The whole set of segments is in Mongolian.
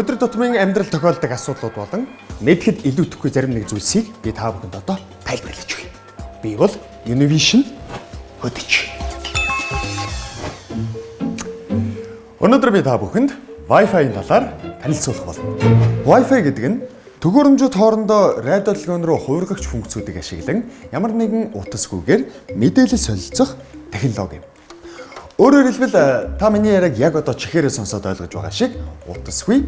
Өдөр тутмын амьдрал тохиолдог асуудлууд болон мэдхэд илүүтэхгүй зарим нэг зүйлсийг би та бүхэнд одоо тайлбарлаж өгье. Би бол Univision хөтөч. Өнөөдөр би та бүхэнд Wi-Fi-ийн талаар танилцуулах болно. Wi-Fi гэдэг нь төгөөрөмжүүд хоорондоо радио долгион руу хувиргагч функцүүдийг ашиглан ямар нэгэн утасгүйгээр мэдээлэл солилцох технологи юм. Өөрөөр хэлбэл та миний яриаг яг одоо чихээрээ сонсоод ойлгож байгаа шиг утасгүй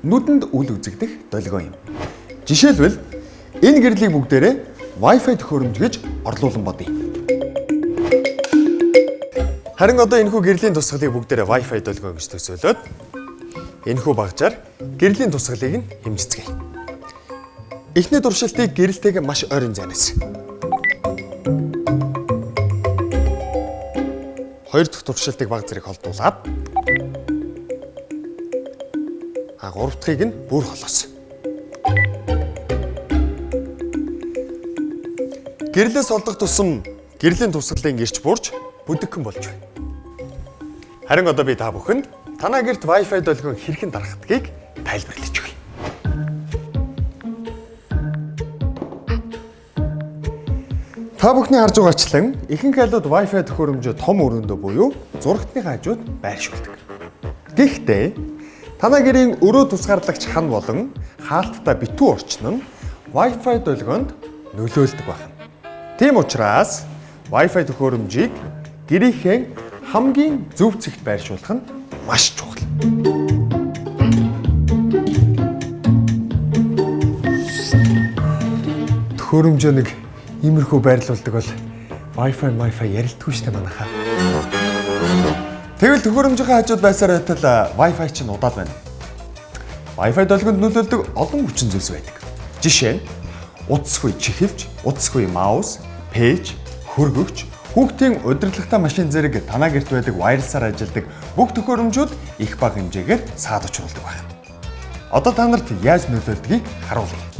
нүдэнд үл үзэгдэх долгион юм. Жишээлбэл энэ гэрлийг бүгдээрээ Wi-Fi төхөөрөмж гэж орлуулан бодъё. Харин одоо энэхүү гэрлийн тусгалыг бүгдээрээ Wi-Fi долгион гэж төсөөлөөд энэхүү багжаар гэрлийн тусгалыг нь хэмжицгээе. Эхний туршилтыг гэрэлтэйг маш ойрын зайнаас. Хоёр дахь туршилтыг баг зэрэг холдуулаад гурав дахьыг нь бүр холоос. Гэрлээс олдох тусам гэрлийн тусгалын гэрч бурж бүдэгхэн болж байна. Харин одоо би та бүхэнд танаа гэрт Wi-Fi долгион хэрхэн дарагдгийг тайлбарлаж өгье. Та бүхний харж байгаачлан ихэнх айлууд Wi-Fi төхөөрөмжөө том өрөөндөө буюу зурагтны хажууд байршуулдаг. Гэхдээ танаа гэрийн өрөө тусгаарлагч хан болон хаалттай битүү орчин нь Wi-Fi долгионд нөлөөлдөг байна. Тийм учраас Wi-Fi төхөөрөмжийг гэрийнхээ хамгийн зөв цэгт байршуулах нь маш чухал. Төхөөрөмжөө нэг иймэрхүү байрлуулдаг бол Wi-Fi ярилдаггүй шүү дээ манайхаа. Тэгвэл төхөөрөмжийнхээ хажууд байсаар байтал Wi-Fi чинь удаад байна. Wi-Fi долгионд нөлөөлдөг олон хүчин зүйлс байдаг. Жишээ нь утасгүй чихэвч, утасгүй маус, пэйж, хөргөгч, хүүхдийн удирдлагатай машин зэрэг танаа гэрт байдаг вайрлсаар ажилладаг бүх төхөөрөмжүүд их бага хэмжээгээр саад учруулдаг байна. Одоо та нарт яаж нөлөөлдгийг харуулъя.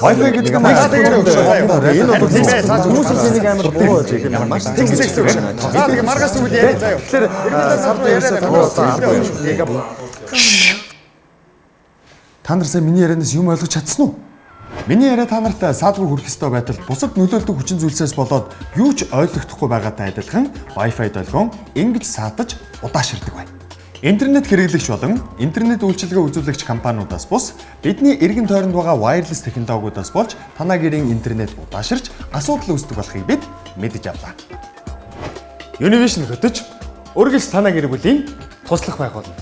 Wi-Fi гэдэг нь энэ бол хүмүүсээс нэг амар буруу зүйл юм. Маш тэгсэг үг. Тэгээд маргаас үгүй яриа заяа. Тэгэхээр сард яриа та нар сая миний ярианаас юм ойлгож чадсан уу? Миний яриа та нарт саадгүй хүрэх ёстой байтал бусад нөлөөлдөг хүчин зүйлсээс болоод юу ч ойлгохдохгүй байгаатай адилхан Wi-Fi долгион ингэж саатаж удааширдаг байна. Интернет хэрэглэгч болон интернет үйлчилгээ үзүүлэгч компаниудаас бус бидний эргэн тойронд байгаа wireless технологиудаас болж танаа гэрийн интернет удааширч асуудал үүсдэг болохыг бид мэдэж авлаа. Univision хөтөч үргэлж танаа гэр бүлийн туслах байх болно.